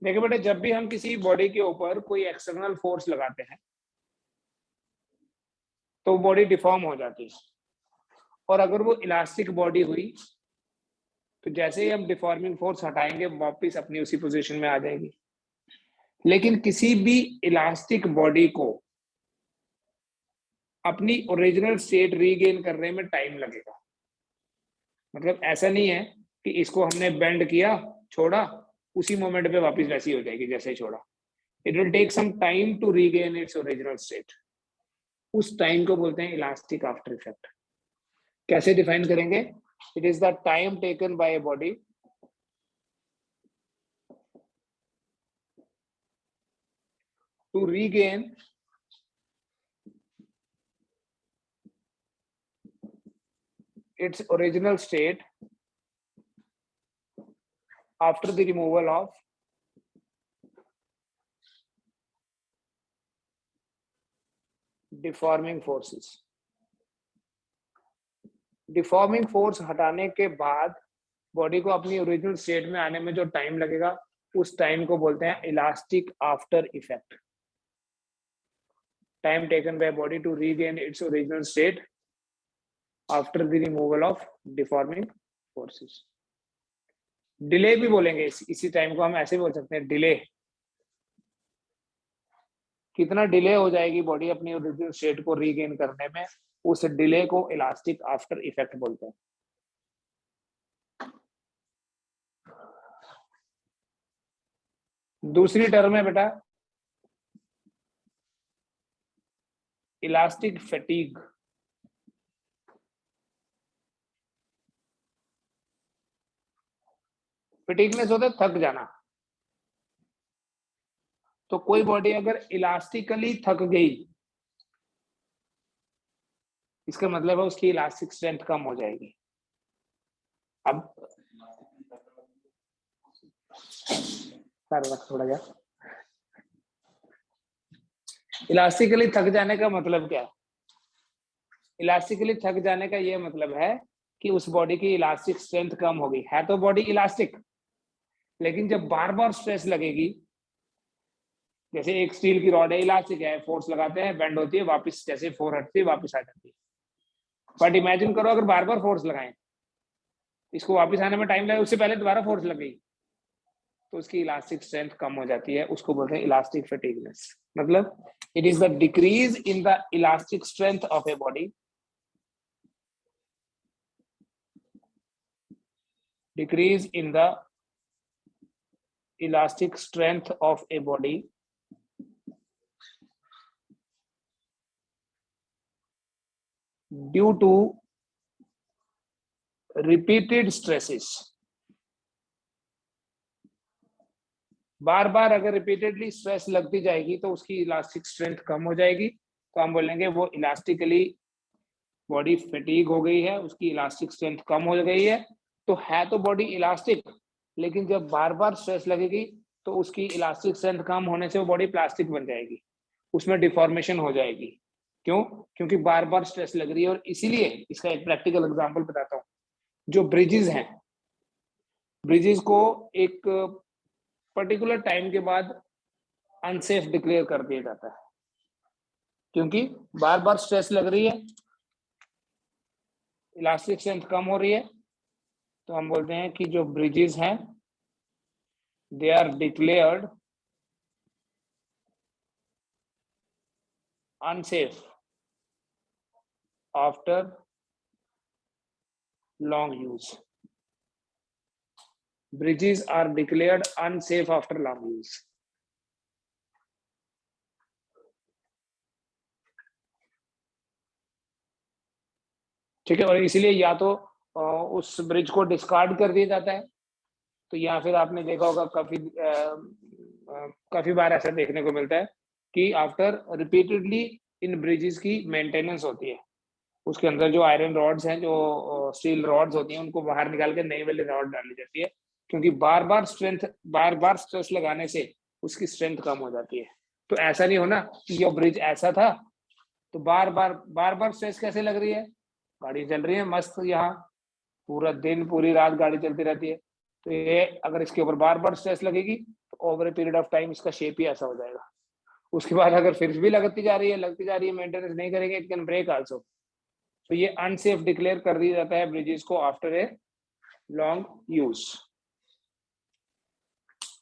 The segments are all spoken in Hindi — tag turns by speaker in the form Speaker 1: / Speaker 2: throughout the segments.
Speaker 1: देखिए बेटे, जब भी हम किसी बॉडी के ऊपर कोई एक्सटर्नल फोर्स लगाते हैं तो बॉडी डिफॉर्म हो जाती है, और अगर वो इलास्टिक बॉडी हुई तो जैसे ही हम डिफॉर्मिंग फोर्स हटाएंगे वापस अपनी उसी पोजीशन में आ जाएगी। लेकिन किसी भी इलास्टिक बॉडी को अपनी ओरिजिनल स्टेट रीगेन करने में टाइम लगेगा। मतलब ऐसा नहीं है कि इसको हमने बेंड किया, छोड़ा, उसी मोमेंट पे वापस वैसी हो जाएगी जैसे ही छोड़ा। It will take some time to regain its original state. उस टाइम को बोलते हैं इलास्टिक आफ्टर इफेक्ट। कैसे डिफाइन करेंगे? It is the time taken by a body to regain its original state after the removal of deforming forces। Deforming force हटाने के बाद बॉडी को अपनी ओरिजिनल स्टेट में आने में जो टाइम लगेगा उस टाइम को बोलते हैं elastic after effect. Time taken by body to regain its original state after the removal of deforming forces. Delay भी बोलेंगे, इसी टाइम को हम ऐसे बोल सकते हैं डिले। कितना डिले हो जाएगी बॉडी अपनी ओरिजिनल स्टेट को रीगेन करने में, उस डिले को इलास्टिक आफ्टर इफेक्ट बोलते हैं। दूसरी टर्म है बेटा इलास्टिक फैटीग। फैटीगनेस होता है थक जाना। तो कोई बॉडी अगर इलास्टिकली थक गई, इसका मतलब है उसकी इलास्टिक स्ट्रेंथ कम हो जाएगी। अब थोड़ा जा इलास्टिकली थक जाने का मतलब क्या है? इलास्टिकली थक जाने का ये मतलब है कि उस बॉडी की इलास्टिक स्ट्रेंथ कम होगी। है तो बॉडी इलास्टिक, लेकिन जब बार बार स्ट्रेस लगेगी, जैसे एक स्टील की रॉड है, इलास्टिक है, फोर्स लगाते हैं, बेंड होती है, वापस जैसे फोर हटती है वापस आ जाती है। बट इमेजिन करो अगर बार बार फोर्स लगाएं, इसको वापस आने में टाइम लगे, उससे पहले दोबारा फोर्स लग गई, तो उसकी इलास्टिक स्ट्रेंथ कम हो जाती है। उसको बोलते हैं इलास्टिक फैटीगनेस। मतलब it is the decrease in the elastic strength of a body, decrease in the elastic strength of a body due to repeated stresses। बार बार अगर रिपीटेडली स्ट्रेस लगती जाएगी तो उसकी इलास्टिक स्ट्रेंथ कम हो जाएगी, तो हम बोलेंगे वो इलास्टिकली बॉडी फैटीग हो गई है, उसकी इलास्टिक स्ट्रेंथ कम हो गई है। तो है तो बॉडी इलास्टिक, लेकिन जब बार बार स्ट्रेस लगेगी तो उसकी इलास्टिक स्ट्रेंथ कम होने से वो बॉडी प्लास्टिक बन जाएगी, उसमें डिफॉर्मेशन हो जाएगी। क्यों? क्योंकि बार बार स्ट्रेस लग रही है। और इसीलिए इसका एक प्रैक्टिकल एग्जांपल बताता हूँ। जो ब्रिजेस हैं, ब्रिजेस को एक पर्टिकुलर टाइम के बाद अनसेफ डिक्लेयर कर दिया जाता है, क्योंकि बार बार स्ट्रेस लग रही है, इलास्टिक स्ट्रेंथ कम हो रही है। तो हम बोलते हैं कि जो ब्रिजेस हैं they are declared unsafe after long use. Bridges are declared unsafe after long use। ठीक है, और इसीलिए या तो उस ब्रिज को डिस्कार्ड कर दिया जाता है, तो या फिर आपने देखा होगा काफी बार ऐसा देखने को मिलता है कि आफ्टर रिपीटेडली इन ब्रिजेस की मेंटेनेंस होती है, उसके अंदर जो आयरन रॉड्स हैं, जो स्टील रॉड्स होती हैं, उनको बाहर निकाल के नई वाली रॉड डाली जाती है, क्योंकि बार बार स्ट्रेस लगाने से उसकी स्ट्रेंथ कम हो जाती है। तो ऐसा नहीं होना कि ये ब्रिज ऐसा था तो बार बार स्ट्रेस कैसे लग रही है, गाड़ी चल रही है मस्त, यहाँ पूरा दिन पूरी रात गाड़ी चलती रहती है, तो ये अगर इसके ऊपर बार बार स्ट्रेस लगेगी तो over a period of time इसका शेप ही ऐसा हो जाएगा। उसके बाद अगर फिर भी लगती जा रही है, मेंटेनेंस नहीं करेंगे, इट कैन ब्रेक आल्सो। तो ये अनसेफ डिक्लेयर कर दिया जाता है ब्रिजेस को आफ्टर ए लॉन्ग यूज।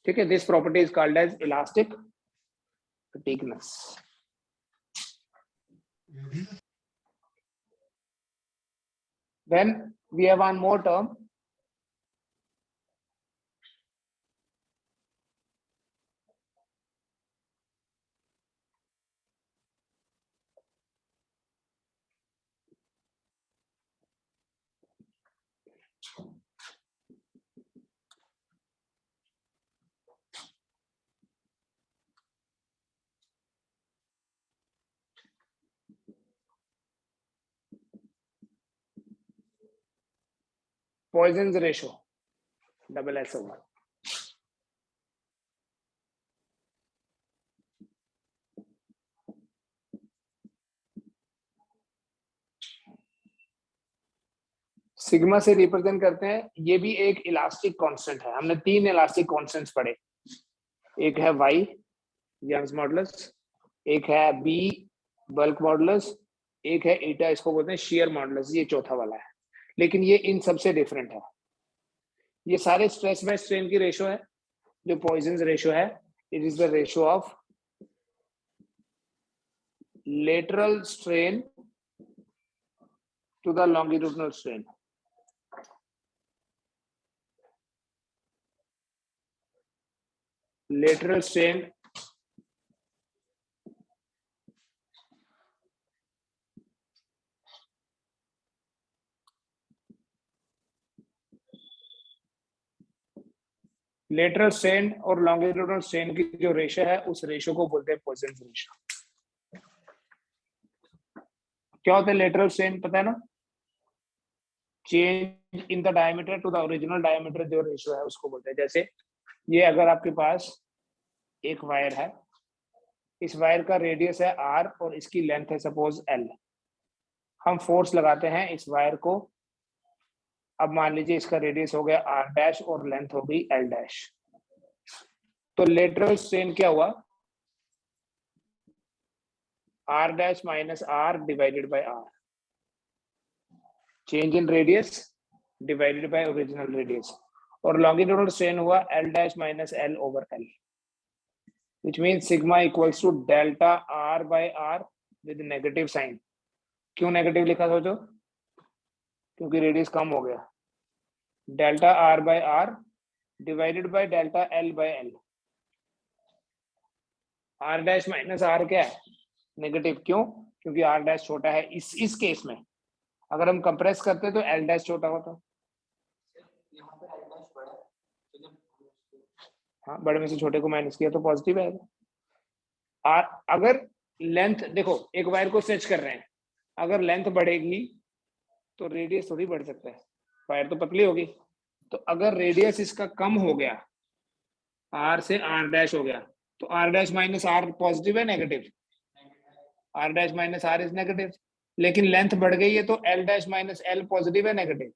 Speaker 1: ठीक है, this property is called as elastic fatigueness. Then we have one more term, Poisson's ratio, double SO1. Sigma से रिप्रेजेंट करते हैं, ये भी एक इलास्टिक कांस्टेंट है। हमने 3 इलास्टिक कांस्टेंट्स पढ़े, एक है y यंग्स मॉडुलस, एक है b बल्क मॉडुलस, एक है ईटा, इसको बोलते हैं शेयर मॉडुलस, ये चौथा वाला है। लेकिन ये इन सबसे डिफरेंट है। ये सारे स्ट्रेस बाय स्ट्रेन की रेशो है। जो पॉइजन्स रेशो है, it is the ratio of lateral strain to the longitudinal strain. Lateral strain lateral strain और लॉन्गिट्यूडनल स्ट्रेन की जो रेशो है, उस रेशो को बोलते हैं पॉइजन्स रेशो। क्या होता है लेटरल स्ट्रेन, पता है ना? Change in the diameter to the original diameter, जो रेशो है उसको बोलते हैं। जैसे ये अगर आपके पास एक वायर है, इस वायर का रेडियस है r और इसकी लेंथ है सपोज l। हम फोर्स लगाते हैं इस वायर को। अब मान लीजिए इसका रेडियस हो गया r डैश और लेंथ हो गई l डैश। तो लेटरल स्ट्रेन क्या हुआ? r dash minus r divided by r, change in radius divided by original radius. और लॉन्गिट्यूडनल स्ट्रेन हुआ l dash minus l over l, which means sigma equals to delta r by r with negative sign। क्यों नेगेटिव लिखा सोचो? क्योंकि रेडियस कम हो गया। Delta r by r divided by delta l by l। r dash minus r क्या है? नेगेटिव। क्यों? क्योंकि r डैश छोटा है इस केस में। अगर हम कंप्रेस करते तो l डैश छोटा होता। हाँ, बड़े में से छोटे को माइनस किया तो पॉजिटिव आएगा। अगर लेंथ देखो, एक वायर को स्ट्रेच कर रहे हैं, अगर लेंथ बढ़ेगी तो रेडियस थोड़ी बढ़ सकता है, वायर तो पतली होगी। तो अगर रेडियस इसका कम हो गया, r से r डैश हो गया, तो r dash minus r positive है negative? r dash minus r is negative. लेकिन लेंथ बढ़ गई है तो l dash minus l positive है negative?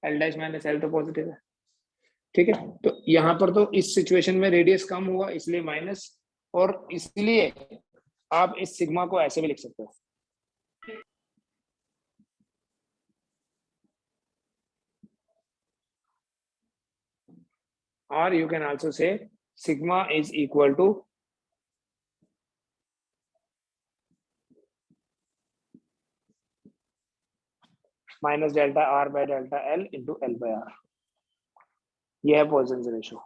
Speaker 1: l dash minus l तो पॉजिटिव है। ठीक है, तो यहाँ पर तो इस सिचुएशन में रेडियस कम हुआ इसलिए माइनस, और इसलिए आप इस सिग्मा को ऐसे भी लिख सकते हो। Or you can also say sigma is equal to minus delta r by delta l into l by r। यह है पॉइजन्स रेशो।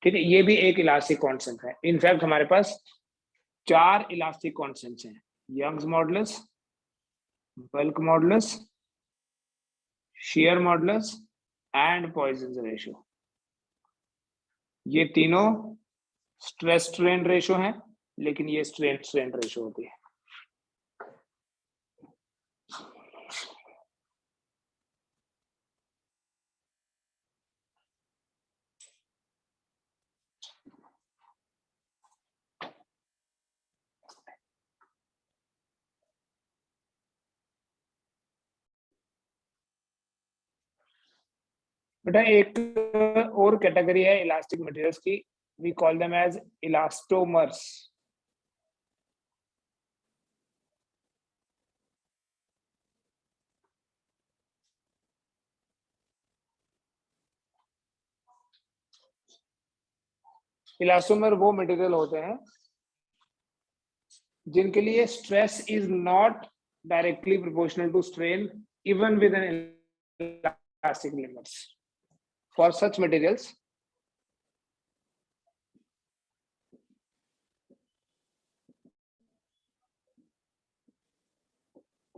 Speaker 1: ठीक है, ये भी एक इलास्टिक कांस्टेंट है। इनफैक्ट हमारे पास 4 इलास्टिक कांस्टेंट्स हैं, Young's modulus, bulk modulus, shear modulus and Poisson's ratio. ये तीनों स्ट्रेस स्ट्रेन रेशो हैं, लेकिन ये स्ट्रेन स्ट्रेन रेशो होती है। बेटा एक और कैटेगरी है इलास्टिक मटेरियल्स की, we call them as elastomers. Elastomer वो मटेरियल होते हैं जिनके लिए stress is not directly proportional to strain even with an elastic limits. For such materials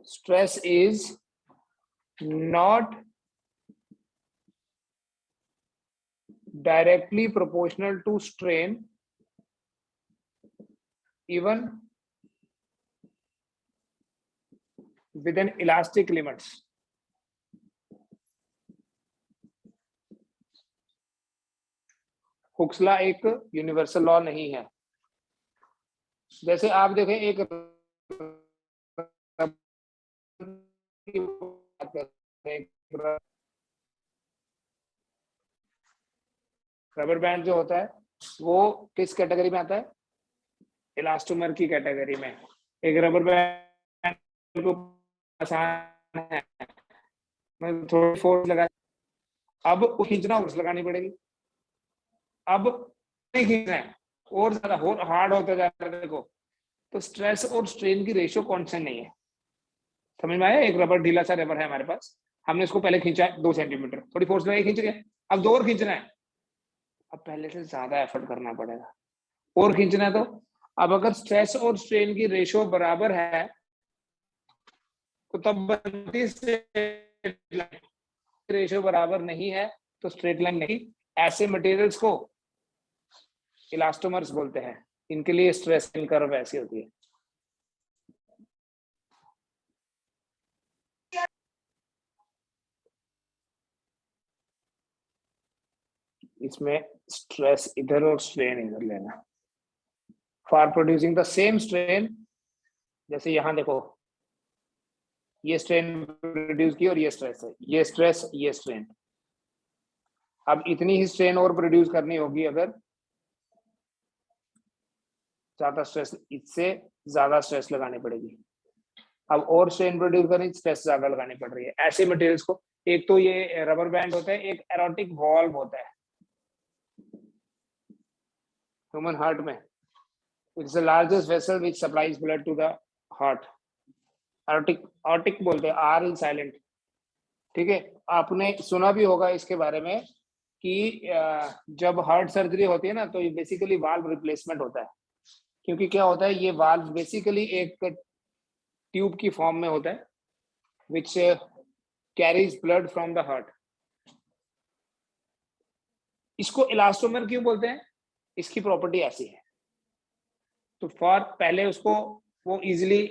Speaker 1: stress is not directly proportional to strain even within elastic limits। Hooke's law एक यूनिवर्सल लॉ नहीं है। जैसे आप देखें एक रबर बैंड जो होता है वो किस कैटेगरी में आता है? इलास्टोमर की कैटेगरी में। एक रबर बैंड को आसान है, मैं थोड़ी फोर्स लगा, अब खींचना फोर्स लगानी पड़ेगी, अब नहीं खींचना है और ज्यादा हार्ड होता जा रहा है। देखो तो स्ट्रेस और स्ट्रेन की रेशियो कांस्टेंट नहीं है। समझ में आया? एक रबर ढीला सा रबर है हमारे पास, हमने इसको पहले खींचा 2 सेंटीमीटर, थोड़ी फोर्स लगाई, खींच गया, अब 2 और खींचना है, अब पहले से ज्यादा एफर्ट करना पड़ेगा और खींचना है। तो अब अगर स्ट्रेस और स्ट्रेन की रेशियो बराबर है तो तब बनती स्ट्रेट लाइन, रेशियो बराबर नहीं है तो स्ट्रेट लाइन नहीं। ऐसे मटेरियल्स को इलास्टोमर्स बोलते हैं, इनके लिए स्ट्रेस कर्व ऐसी होती है। इसमें स्ट्रेस इधर और स्ट्रेन इधर लेना। For producing the same strain, जैसे यहां देखो ये स्ट्रेन प्रोड्यूस की और ये स्ट्रेस है, ये स्ट्रेस ये स्ट्रेन, अब इतनी ही स्ट्रेन और प्रोड्यूस करनी होगी अगर ज्यादा स्ट्रेस, इससे ज्यादा स्ट्रेस लगानी पड़ेगी। अब और स्ट्रेन प्रोड्यूस करनी, स्ट्रेस ज्यादा लगानी पड़ रही है। ऐसे मटेरियल्स को, एक तो ये रबर बैंड होता है, एक एरोटिक वॉल्व होता है ह्यूमन हार्ट में। It's the largest vessel which supplies blood to the heart. Aortic बोलते हैं, आर इन साइलेंट। ठीक है, आपने सुना भी होगा इसके बारे में कि जब हार्ट सर्जरी होती है ना तो ये बेसिकली वाल्व रिप्लेसमेंट होता है। क्योंकि क्या होता है, ये वाल्व बेसिकली एक ट्यूब की फॉर्म में होता है which carries blood from the heart। इसको इलास्टोमर क्यों बोलते हैं? इसकी प्रॉपर्टी ऐसी है। तो फॉर पहले उसको वो इजीली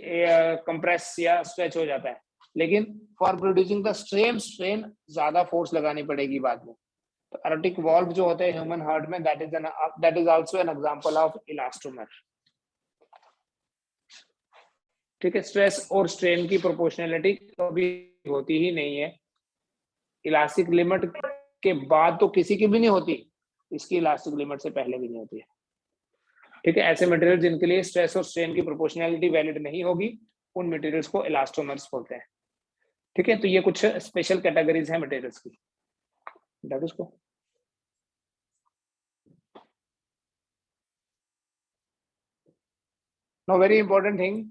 Speaker 1: कंप्रेस या स्ट्रेच हो जाता है, लेकिन for producing the same strain ज्यादा फोर्स लगानी पड़ेगी बाद में। तो एरोटिक वॉल्व जो होता है ह्यूमन हार्ट में, that is also an example of elastomer. ठीक है, स्ट्रेस और स्ट्रेन की प्रोपोर्शनलिटी कभी होती ही नहीं है। इलास्टिक लिमिट के बाद तो किसी की भी नहीं होती, इसकी इलास्टिक लिमिट से पहले भी नहीं होती है। ठीक है, ऐसे मटेरियल जिनके लिए स्ट्रेस और स्ट्रेन की प्रोपोर्शनलिटी वैलिड नहीं होगी, उन मटेरियल्स को इलास्टोमर्स बोलते हैं। ठीक है, तो ये कुछ स्पेशल कैटेगरीज हैं मटेरियल्स की। उसको now very important thing,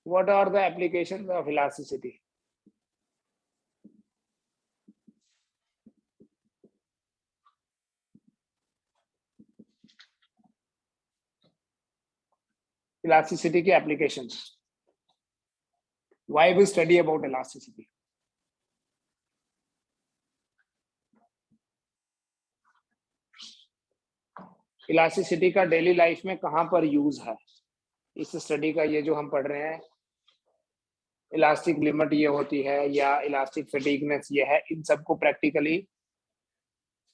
Speaker 1: what are the applications of elasticity? Elasticity की applications, why we study about elasticity? Elasticity का डेली लाइफ में कहां पर यूज है, इस स्टडी का ये जो हम पढ़ रहे हैं, इलास्टिक लिमिट ये होती है या इलास्टिक फटीगनेस ये है, इन सबको प्रैक्टिकली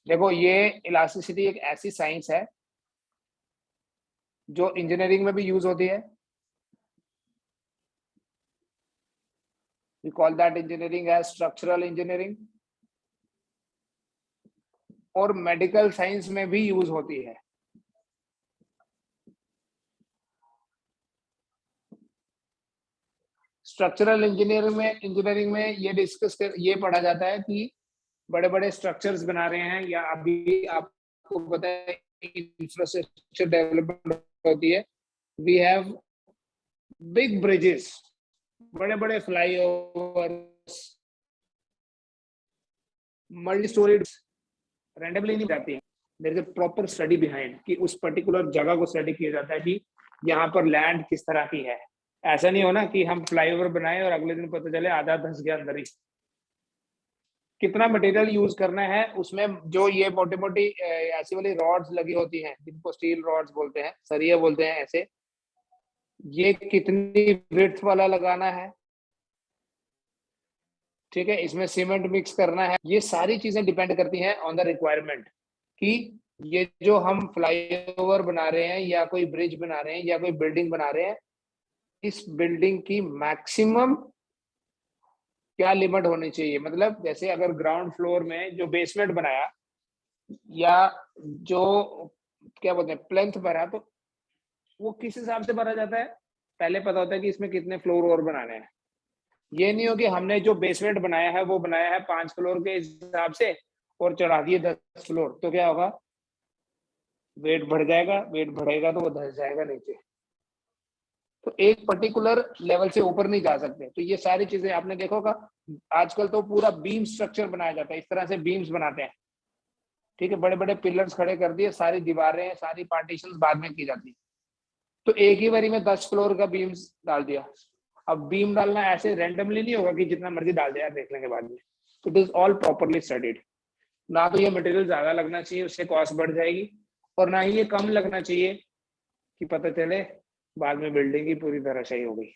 Speaker 1: देखो। ये इलास्टिसिटी एक ऐसी साइंस है जो इंजीनियरिंग में भी यूज होती है। We call that engineering as structural engineering. और मेडिकल साइंस में भी यूज होती है। स्ट्रक्चरल इंजीनियरिंग में ये पढ़ा जाता है कि बड़े बड़े स्ट्रक्चर्स बना रहे हैं, या अभी आपको पता है इंफ्रास्ट्रक्चर डेवलपमेंट होती है। वी हैव बिग ब्रिजेस, बड़े बड़े फ्लाईओवर, मल्टी स्टोरीड, रैंडमली नहीं जाती है। There is a proper study behind कि उस पर्टिकुलर जगह को स्टडी किया जाता है कि यहाँ पर लैंड किस तरह की है। ऐसा नहीं होना कि हम फ्लाईओवर बनाए और अगले दिन पता चले आधा धंस गया अंदर ही। कितना मटेरियल यूज करना है उसमें, जो ये मोटी मोटी ऐसी वाली रॉड्स लगी होती हैं जिनको स्टील रॉड्स बोलते हैं, सरिया बोलते हैं ऐसे, ये कितनी विड्थ वाला लगाना है, ठीक है, इसमें सीमेंट मिक्स करना है, ये सारी चीजें डिपेंड करती हैं ऑन द रिक्वायरमेंट कि ये जो हम फ्लाईओवर बना रहे हैं या कोई ब्रिज बना रहे हैं या कोई बिल्डिंग बना रहे हैं, इस बिल्डिंग की मैक्सिमम क्या लिमिट होनी चाहिए। मतलब जैसे अगर ग्राउंड फ्लोर में जो बेसमेंट बनाया या जो क्या बोलते हैं प्लेंथ भरा, तो वो किस हिसाब से भरा जाता है, पहले पता होता है कि इसमें कितने फ्लोर और बनाने हैं। ये नहीं हो कि हमने जो बेसमेंट बनाया है वो बनाया है 5 फ्लोर के हिसाब से और चढ़ा दिए 10 फ्लोर, तो क्या होगा, वेट बढ़ जाएगा, वेट बढ़ेगा तो वो धंस जाएगा नीचे। तो एक पर्टिकुलर लेवल से ऊपर नहीं जा सकते। तो ये सारी चीजें आपने देखा होगा, आजकल तो पूरा बीम स्ट्रक्चर बनाया जाता है, इस तरह से बीम्स बनाते हैं, ठीक है, बड़े बड़े पिलर्स खड़े कर दिए, सारी दीवारें सारी पार्टीशन बाद में की जाती है। तो एक ही बारी में 10 फ्लोर का बीम्स डाल दिया। अब बीम डालना ऐसे रैंडमली नहीं होगा कि जितना मर्जी डाल दिया देखने के बाद में। It is all properly studied. ना तो ये मटेरियल ज्यादा लगना चाहिए, उससे कॉस्ट बढ़ जाएगी, और ना ही ये कम लगना चाहिए कि पता चले बाद में बिल्डिंग ही पूरी तरह सही हो गई।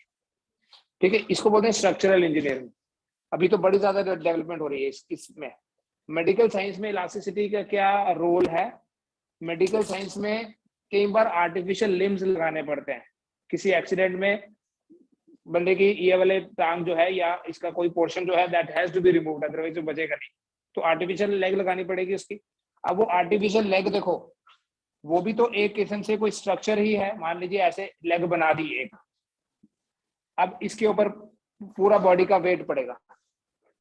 Speaker 1: ठीक है, इसको बोलते हैं स्ट्रक्चरल इंजीनियरिंग। अभी तो बड़ी ज्यादा डेवलपमेंट हो रही है इसमें। मेडिकल साइंस में इलास्टिसिटी का क्या रोल है? मेडिकल साइंस में कई बार आर्टिफिशियल लिम्स लगाने पड़ते हैं। किसी एक्सीडेंट में बंदे की ये वाले टांग जो है या इसका कोई पोर्शन जो है that has to be removed, otherwise वो बचेगा नहीं, तो आर्टिफिशियल लेग लगानी पड़ेगी उसकी। अब वो आर्टिफिशियल लेग देखो, वो भी तो एक किस्म से कोई स्ट्रक्चर ही है। मान लीजिए ऐसे लेग बना दी एक, अब इसके ऊपर पूरा बॉडी का वेट पड़ेगा,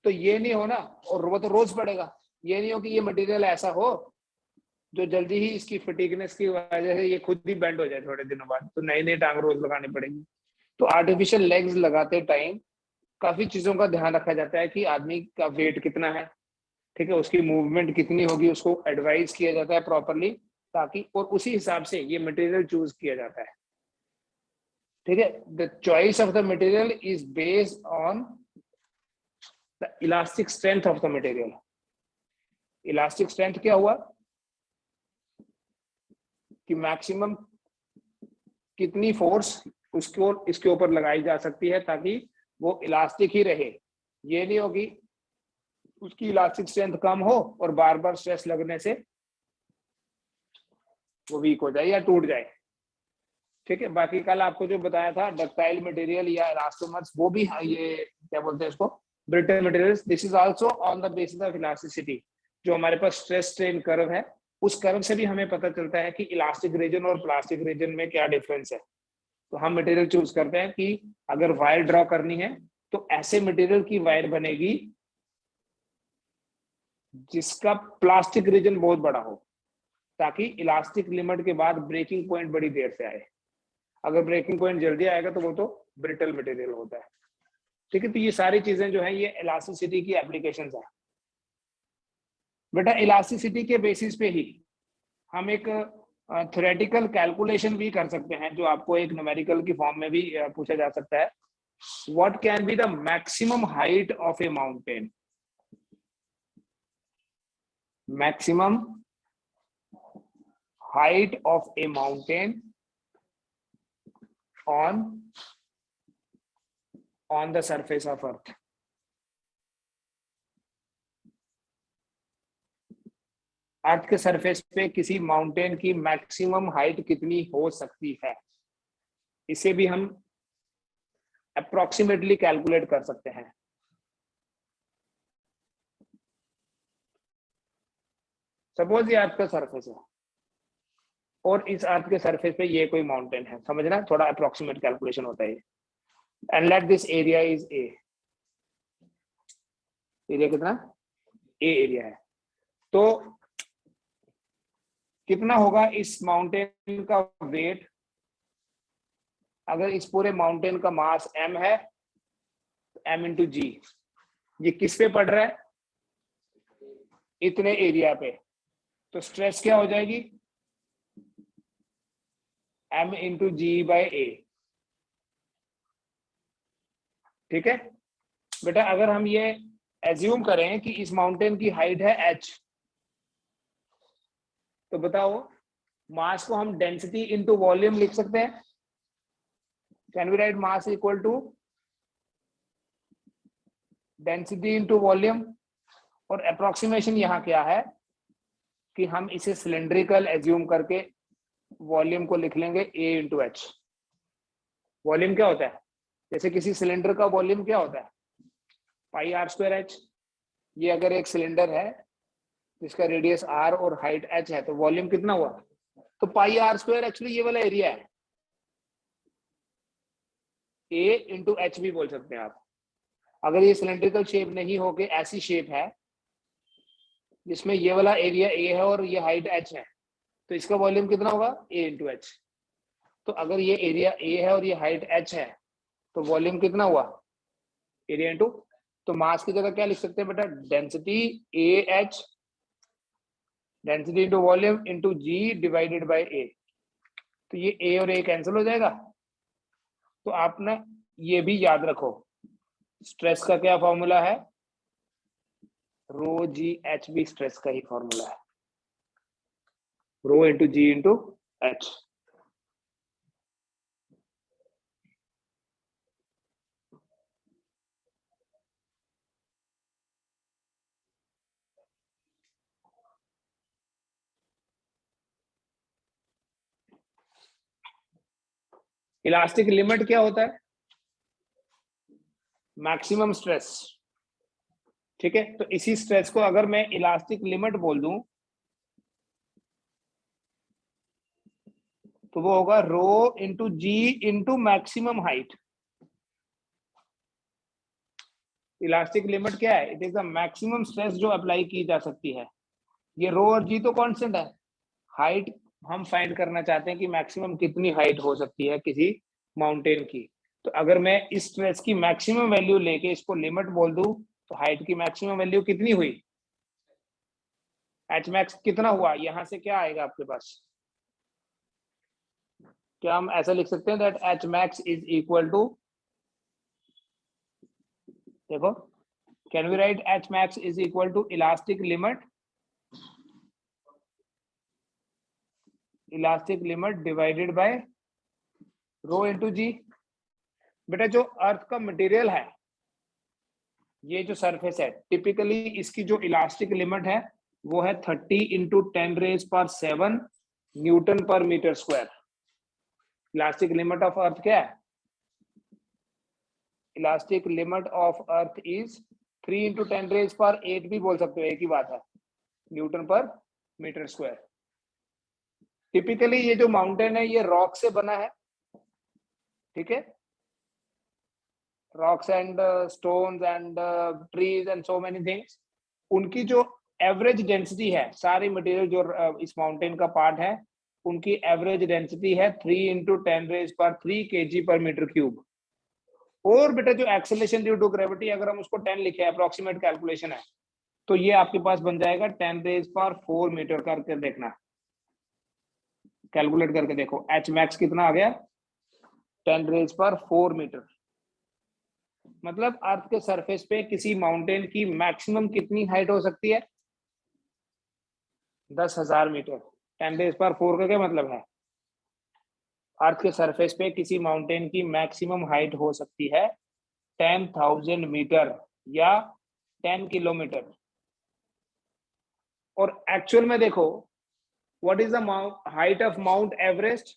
Speaker 1: तो ये नहीं हो ना, और वो तो रोज पड़ेगा। ये नहीं हो कि ये मटेरियल ऐसा हो जो जल्दी ही इसकी फटीकनेस की वजह से ये खुद ही बेंड हो जाए थोड़े दिनों बाद, तो नई नई टांग रोज लगानी पड़ेगी। तो आर्टिफिशियल लेग्स लगाते टाइम काफी चीजों का ध्यान रखा जाता है कि आदमी का वेट कितना है, ठीक है, उसकी मूवमेंट कितनी होगी, उसको एडवाइज किया जाता है प्रॉपरली, ताकि और उसी हिसाब से ये मटेरियल चूज किया जाता है। ठीक है, the choice of the material is based on the elastic strength of the material. Elastic strength क्या हुआ कि मैक्सिमम कितनी फोर्स उसको इसके ऊपर लगाई जा सकती है ताकि वो इलास्टिक ही रहे। ये नहीं होगी उसकी इलास्टिक स्ट्रेंथ कम हो और बार बार स्ट्रेस लगने से वो वीक हो जाए या टूट जाए। ठीक है, बाकी कल आपको जो बताया था डक्टाइल मटेरियल या इलास्टोमर्स, वो भी ये क्या बोलते हैं इसको, brittle materials, this is also on the basis of elasticity. जो हमारे पास स्ट्रेस स्ट्रेन कर्व है, उस कर्व से भी हमें पता चलता है कि इलास्टिक रीजन और प्लास्टिक रीजन में क्या डिफरेंस है। तो हम मटेरियल चूज करते हैं कि अगर वायर ड्रॉ करनी है तो ऐसे मटेरियल की वायर बनेगी जिसका प्लास्टिक रीजन बहुत बड़ा हो, ताकि इलास्टिक लिमिट के बाद ब्रेकिंग पॉइंट बड़ी देर से आए। अगर ब्रेकिंग पॉइंट जल्दी आएगा तो वो तो ब्रिटल मटेरियल होता है। ठीक है, तो ये सारी चीजें जो है ये इलास्टिसिटी की एप्लीकेशंस है। बेटा इलास्टिसिटी के बेसिस पे ही हम एक थ्योरेटिकल कैलकुलेशन भी कर सकते हैं, जो आपको एक न्यूमेरिकल की फॉर्म में भी पूछा जा सकता है। What can be the maximum height of A mountain? Maximum height of A mountain on the surface of earth। अर्थ के सरफेस पे किसी माउंटेन की मैक्सिमम हाइट कितनी हो सकती है, इसे भी हम अप्रोक्सीमेटली कैलकुलेट कर सकते हैं। सपोज ये अर्थ का सरफेस है और इस अर्थ के सरफेस पे ये कोई माउंटेन है, समझना, थोड़ा अप्रोक्सीमेट कैलकुलेशन होता है। And let this area is a, area कितना, ए एरिया है। तो कितना होगा इस माउंटेन का वेट, अगर इस पूरे माउंटेन का मास m है, m इंटू जी, ये किस पे पड़ रहा है, इतने एरिया पे, तो स्ट्रेस क्या हो जाएगी, m इंटू जी बाई ए। ठीक है बेटा, अगर हम ये एज्यूम करें कि इस माउंटेन की हाइट है h, तो बताओ मास को हम डेंसिटी इंटू वॉल्यूम लिख सकते हैं। Can we write mass equal to density into volume, और अप्रोक्सीमेशन यहाँ क्या है कि हम इसे सिलेंड्रिकल एज्यूम करके वॉल्यूम को लिख लेंगे a इंटू एच। वॉल्यूम क्या होता है, जैसे किसी सिलेंडर का वॉल्यूम क्या होता है, पाई आर स्क्वायर एच। ये अगर एक सिलेंडर है जिसका रेडियस r और हाइट h है, तो वॉल्यूम कितना हुआ, तो पाई आर स्क्वायर एक्चुअली ये वाला एरिया है, a इंटू एच भी बोल सकते हैं आप। अगर ये सिलेंड्रिकल शेप नहीं होके ऐसी शेप है जिसमें ये वाला एरिया a है और ये हाइट h है, तो इसका वॉल्यूम कितना होगा, a इंटू एच। तो अगर ये एरिया a है और ये हाइट h है, तो वॉल्यूम कितना हुआ, एरिया इंटू, तो मास की जगह क्या लिख सकते हैं बेटा, density A H, density into volume into G divided by A. तो ये ए और ए कैंसिल हो जाएगा। तो आप ना ये भी याद रखो, स्ट्रेस का क्या फॉर्मूला है, रो जी एच भी स्ट्रेस का ही फॉर्मूला है, रो into g into H. Elastic limit क्या होता है, मैक्सिमम स्ट्रेस। ठीक है, तो इसी स्ट्रेस को अगर मैं इलास्टिक लिमिट बोल दूं तो वो होगा rho into g into maximum height. Elastic limit क्या है, it is the maximum stress जो अप्लाई की जा सकती है। ये रो और जी तो कांस्टेंट है, हाइट हम फाइंड करना चाहते हैं कि मैक्सिमम कितनी हाइट हो सकती है किसी माउंटेन की। तो अगर मैं इस स्ट्रेस की मैक्सिमम वैल्यू लेके इसको लिमिट बोल दूं, तो हाइट की मैक्सिमम वैल्यू कितनी हुई, एच मैक्स कितना हुआ, यहां से क्या आएगा आपके पास, क्या हम ऐसा लिख सकते हैं that H max is equal to, देखो, can we write H max is equal to elastic limit, elastic limit divided by rho into g. बेटा जो अर्थ का मटेरियल है, ये जो सरफेस है, टिपिकली इसकी जो इलास्टिक लिमिट है वो है 30 into 10⁻⁷ newton per metre square. Elastic limit of earth is है, इलास्टिक लिमिट ऑफ अर्थ इज 3 इंटू 10⁸ भी बोल सकते हो, एक ही बात है, Newton per metre square. Typically ये जो माउंटेन है ये रॉक से बना है, ठीक है, rocks and stones and trees and so many things, उनकी जो एवरेज डेंसिटी है, सारी मटेरियल जो इस माउंटेन का पार्ट है, उनकी एवरेज डेंसिटी है 3 इंटू 10⁻³ kg पर मीटर क्यूब। और बेटा जो एक्सेलरेशन ड्यू टू ग्रेविटी, अगर हम उसको 10 लिखे, अप्रोक्सीमेट कैलकुलेशन है, तो ये आपके पास बन जाएगा 10⁴ मीटर करके देखना, कैलकुलेट करके देखो एच मैक्स कितना आ गया, 10⁴ मीटर। मतलब अर्थ के सरफेस पे किसी माउंटेन की मैक्सिमम कितनी हाइट हो सकती है, 10,000 मीटर। 10⁴ का क्या मतलब है, अर्थ के सरफेस पे किसी माउंटेन की मैक्सिमम हाइट हो सकती है 10,000 मीटर या 10 किलोमीटर। और एक्चुअल में देखो, what is the height of Mount Everest,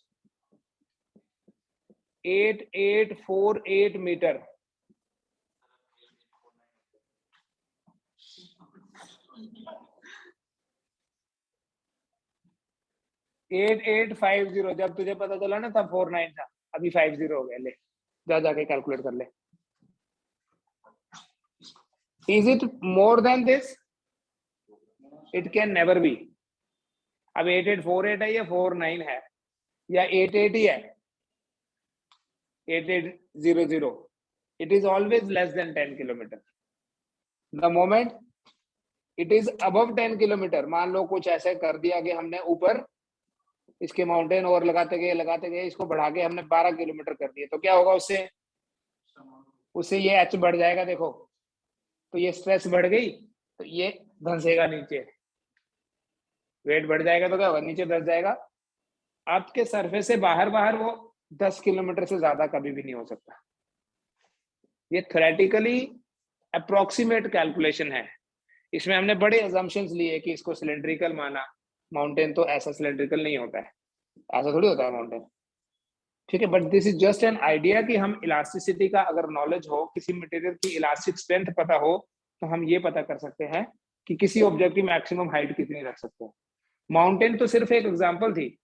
Speaker 1: 8848 metre. 8850 जब तुझे पता चला ना तब 49 था, अभी 50 हो गया। ले जा जाके कैलकुलेट कर ले। Is it more than this? It can never be. अब 8848 है या 49 है या 88 है 8800, it is always less than 10 kilometre. the moment it is above 10 kilometre, मान लो कुछ ऐसे कर दिया कि हमने ऊपर इसके माउंटेन और लगाते गए इसको बढ़ा के हमने 12 किलोमीटर कर दिया, तो क्या होगा उससे? उससे ये एच बढ़ जाएगा। देखो तो ये स्ट्रेस बढ़ गई तो ये धंसेगा नीचे, वेट बढ़ जाएगा तो क्या होगा? नीचे धंस जाएगा। अर्थ के सरफेस से बाहर वो 10 किलोमीटर से ज्यादा कभी भी नहीं हो सकता। ये थ्योरेटिकली अप्रोक्सीमेट कैलकुलेशन है। इसमें हमने बड़े अजम्पशंस लिए कि इसको सिलेंड्रिकल माना। माउंटेन तो ऐसा सिलेंड्रिकल नहीं होता है, ऐसा थोड़ी होता है माउंटेन, ठीक है। But this is just an idea कि हम इलास्टिसिटी का अगर नॉलेज हो, किसी मटेरियल की इलास्टिक स्ट्रेंथ पता हो, तो हम ये पता कर सकते हैं कि किसी ऑब्जेक्ट की मैक्सिमम हाइट कितनी रख सकते हैं। माउंटेन तो सिर्फ एक एग्जांपल थी।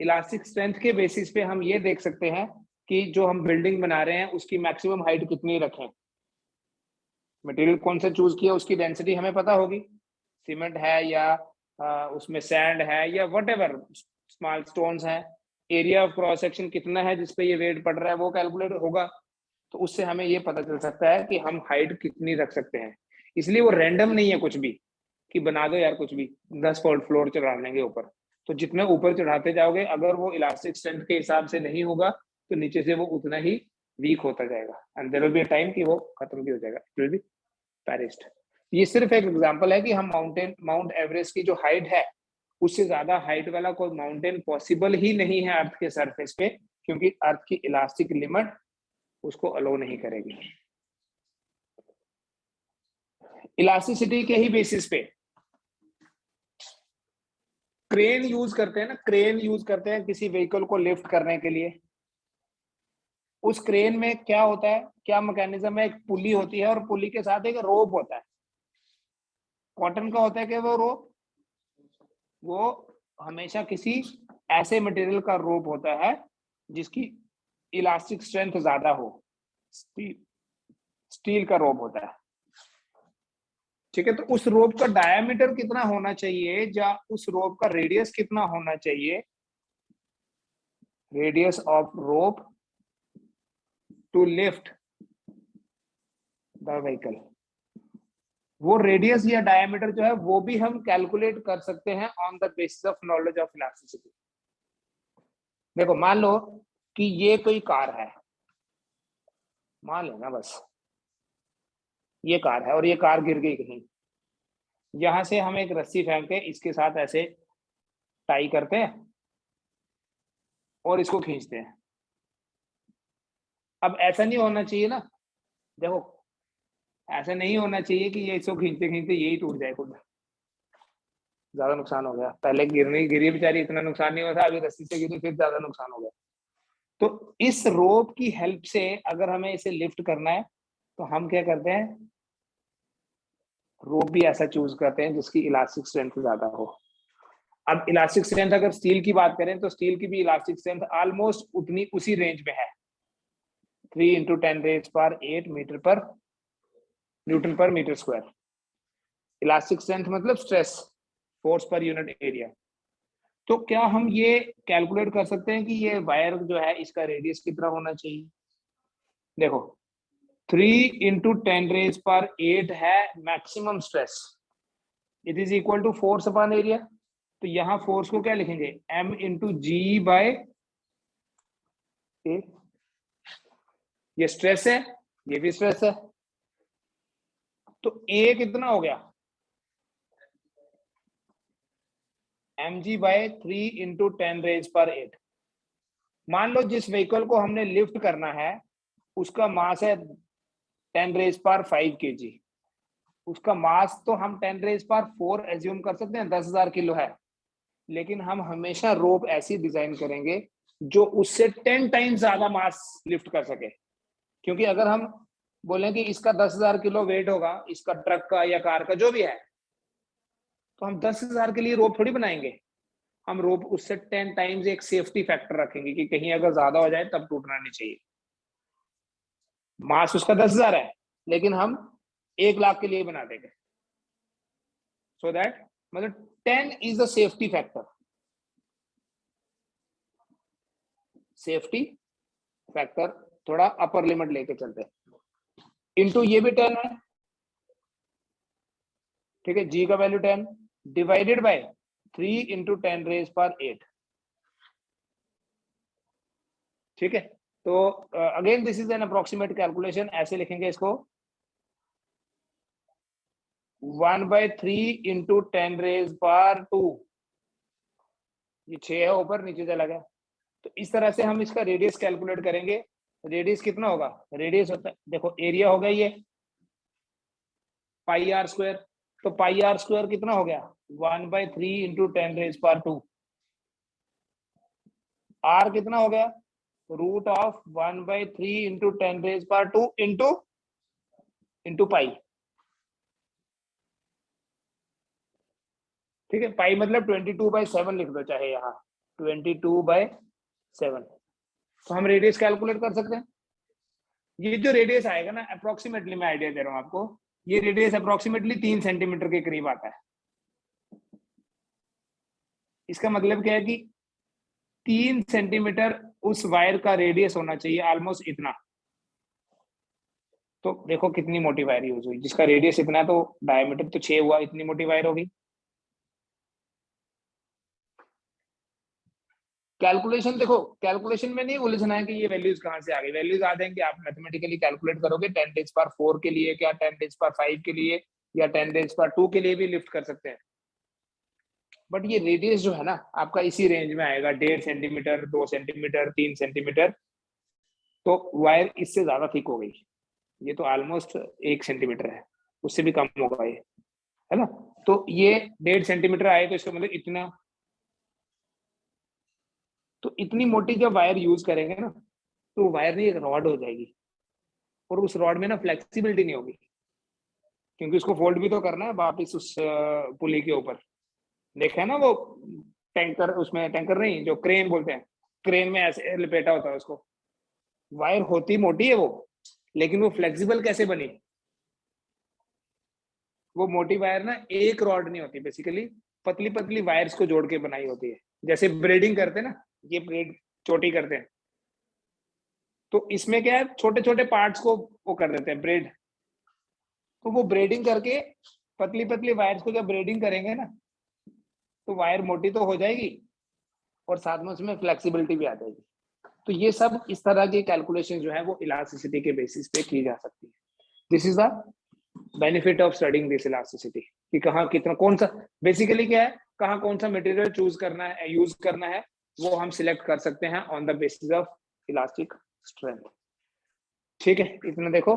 Speaker 1: इलास्टिक स्ट्रेंथ के बेसिस पे हम ये देख सकते हैं कि जो हम बिल्डिंग बना रहे हैं उसकी मैक्सिमम हाइट कितनी रखें। मटेरियल कौन सा चूज किया, उसकी डेंसिटी हमें पता होगी, सीमेंट है या उसमें सैंड है या व्हाटएवर स्मॉल स्टोन्स हैं, एरिया ऑफ क्रॉस सेक्शन कितना है जिसपे ये वेट पड़ रहा है वो कैलकुलेट होगा। तो उससे हमें ये पता चल सकता है कि हम हाइट कितनी रख सकते हैं। इसलिए वो रैंडम नहीं है कुछ भी कि बना दो यार कुछ भी 10 फ्लोर चढ़ा लेंगे ऊपर। तो जितने ऊपर चढ़ाते जाओगे अगर वो इलास्टिक स्ट्रेंथ के हिसाब से नहीं होगा तो नीचे से वो उतना ही वीक होता जाएगा and there will be a time कि वो खत्म भी हो जाएगा, इट विल बी पेरिश्ड। ये सिर्फ एक एग्जांपल है कि हम माउंट एवरेस्ट की जो हाइट है उससे ज्यादा हाइट वाला कोई माउंटेन पॉसिबल ही नहीं है अर्थ के सरफेस पे, क्योंकि अर्थ की इलास्टिक लिमिट उसको अलो नहीं करेगी। इलास्टिसिटी के ही बेसिस पे क्रेन यूज करते हैं ना, क्रेन यूज करते हैं किसी व्हीकल को लिफ्ट करने के लिए। उस क्रेन में क्या होता है, क्या मैकेनिज्म है? एक पुली होती है और पुली के साथ एक रोप होता है। कॉटन का होता है कि वो रोप, वो हमेशा किसी ऐसे मटेरियल का रोप होता है जिसकी इलास्टिक स्ट्रेंथ ज्यादा हो। स्टील का रोप होता है, ठीक है। तो उस रोप का डायमीटर कितना होना चाहिए या उस रोप का रेडियस कितना होना चाहिए, radius of rope to lift the vehicle, वो रेडियस या डायमीटर जो है वो भी हम कैलकुलेट कर सकते हैं on the basis of knowledge of elasticity. देखो मान लो कि ये कोई कार है, मान लेना बस ये कार है और ये कार गिर गई कहीं, यहां से हम एक रस्सी फेंक के इसके साथ ऐसे टाई करते हैं और इसको खींचते हैं। अब ऐसा नहीं होना चाहिए ना, देखो ऐसा नहीं होना चाहिए कि ये इसको खींचते खींचते यही टूट जाए, खुद ज्यादा नुकसान हो गया। पहले गिरी बेचारी, इतना नुकसान नहीं हुआ था, अभी रस्सी से गिरी फिर ज्यादा नुकसान हो गया। तो इस रोप की हेल्प से अगर हमें इसे लिफ्ट करना है तो हम क्या करते हैं, रोप भी ऐसा चूज करते हैं जिसकी इलास्टिक स्ट्रेंथ ज्यादा हो। अब इलास्टिक स्ट्रेंथ अगर स्टील की बात करें तो स्टील की भी इलास्टिक स्ट्रेंथ ऑलमोस्ट उतनी उसी रेंज में है, 3 × 10⁸ मीटर पर Newton per metre square. Elastic strength मतलब stress, force per unit area. तो क्या हम ये कैलकुलेट कर सकते हैं कि ये वायर जो है इसका रेडियस कितना होना चाहिए? देखो 3 × 10⁸ है maximum stress, it is equal to force upon area. तो यहां फोर्स को क्या लिखेंगे, m × g/a। ये स्ट्रेस है, ये भी स्ट्रेस है, तो a कितना हो गया, mg/3 × 10⁸। मान लो जिस व्हीकल को हमने लिफ्ट करना है उसका मास है 10⁵ kg, उसका मास तो हम 10⁴ एज्यूम कर सकते हैं, 10,000 किलो है, लेकिन हम हमेशा रोप ऐसी डिजाइन करेंगे जो उससे 10 टाइम्स ज्यादा मास लिफ्ट कर सके। क्योंकि अगर हम बोलें कि इसका 10,000 किलो वेट होगा, इसका ट्रक का या कार का जो भी है, तो हम 10,000 के लिए रोप थोड़ी बनाएंगे, हम रोप उससे 10 टाइम्स एक सेफ्टी फैक्टर रखेंगे कि कहीं अगर ज्यादा हो जाए तब टूटना नहीं चाहिए। मास उसका 10,000 है, लेकिन हम 1 लाख के लिए बना देंगे, सो दैट मतलब 10 is the safety factor. Safety factor थोड़ा अपर लिमिट लेके चलते हैं, इनटू ये भी 10 है, ठीक है, जी का वैल्यू 10 डिवाइडेड बाय 3 इंटू 10⁻8, ठीक है। तो again this is an approximate calculation, ऐसे लिखेंगे इसको 1/3 इंटू 10⁻², ये 6 है ऊपर, नीचे चला गया। तो इस तरह से हम इसका रेडियस कैलकुलेट करेंगे। रेडियस कितना होगा, रेडियस होता है, देखो एरिया होगा ये πr², तो πr² कितना हो गया 1/3 इंटू 10⁻², r कितना हो गया √1/3 इंटू 10⁻² इंटू पाई, ठीक है। पाई मतलब 22/7 लिख दो, चाहे यहाँ 22/7। तो हम रेडियस कैलकुलेट कर सकते हैं। ये जो रेडियस आएगा ना, अप्रोक्सीमेटली मैं आइडिया दे रहा हूँ आपको, ये रेडियस अप्रोक्सीमेटली 3 सेंटीमीटर के करीब आता है। इसका मतलब क्या है कि 3 सेंटीमीटर उस वायर का रेडियस होना चाहिए, ऑलमोस्ट इतना। तो देखो कितनी मोटी वायर यूज हुई, जिसका रेडियस इतना है, तो डायमीटर तो 6 हुआ, इतनी मोटी वायर होगी। कैलकुलेशन देखो, कैलकुलेशन में नहीं उलझना है कि ये वैल्यूज कहाँ से आ गई, वैल्यूज आ जाएंगे, आप मैथमेटिकली कैलकुलेट करोगे 10⁻4 के लिए, क्या 10⁻5 के लिए, या 10⁻2 के लिए भी लिफ्ट कर सकते हैं। बट ये रेडियस जो है ना आपका इसी रेंज में आएगा, 1.5 सेंटीमीटर, 2 सेंटीमीटर, 3 सेंटीमीटर। तो वायर इससे ज्यादा थिक हो गई, ये तो ऑलमोस्ट 1 सेंटीमीटर है, उससे भी कम होगा ये, है ना। तो ये 1.5 सेंटीमीटर आए, तो इसका मतलब इतना, तो इतनी मोटी जब वायर यूज करेंगे ना, तो वायर नहीं एक रॉड हो जाएगी, और उस रॉड में ना फ्लेक्सिबिलिटी नहीं होगी, क्योंकि उसको फोल्ड भी तो करना है वापिस उस पुली के ऊपर। देखा है ना वो टैंकर, उसमें टैंकर नहीं, जो क्रेन बोलते हैं, क्रेन में ऐसे लपेटा होता है उसको। वायर होती मोटी है वो, लेकिन वो फ्लेक्सिबल कैसे बनी, वो मोटी वायर ना एक रॉड नहीं होती, बेसिकली पतली पतली वायर्स को जोड़ के बनाई होती है। जैसे ब्रेडिंग करते हैं ना, ये ब्रेड चोटी करते हैं, तो इसमें क्या है, छोटे छोटे पार्ट्स को वो कर देते हैं ब्रेड। तो वो ब्रेडिंग करके पतली पतली वायर्स को जब ब्रेडिंग करेंगे ना, तो वायर मोटी तो हो जाएगी, और साथ में उसमें फ्लेक्सिबिलिटी भी आ जाएगी। तो ये सब इस तरह की कैलकुलेशन जो है वो इलास्टिसिटी के बेसिस पे की जा सकती है। This is the benefit of studying this elasticity, कि कहाँ कितना, कौन सा, बेसिकली क्या है, कहाँ कौन सा मटेरियल चूज करना है, यूज करना है, वो हम सिलेक्ट कर सकते हैं on the basis of elastic strength. ठीक है, इतना देखो।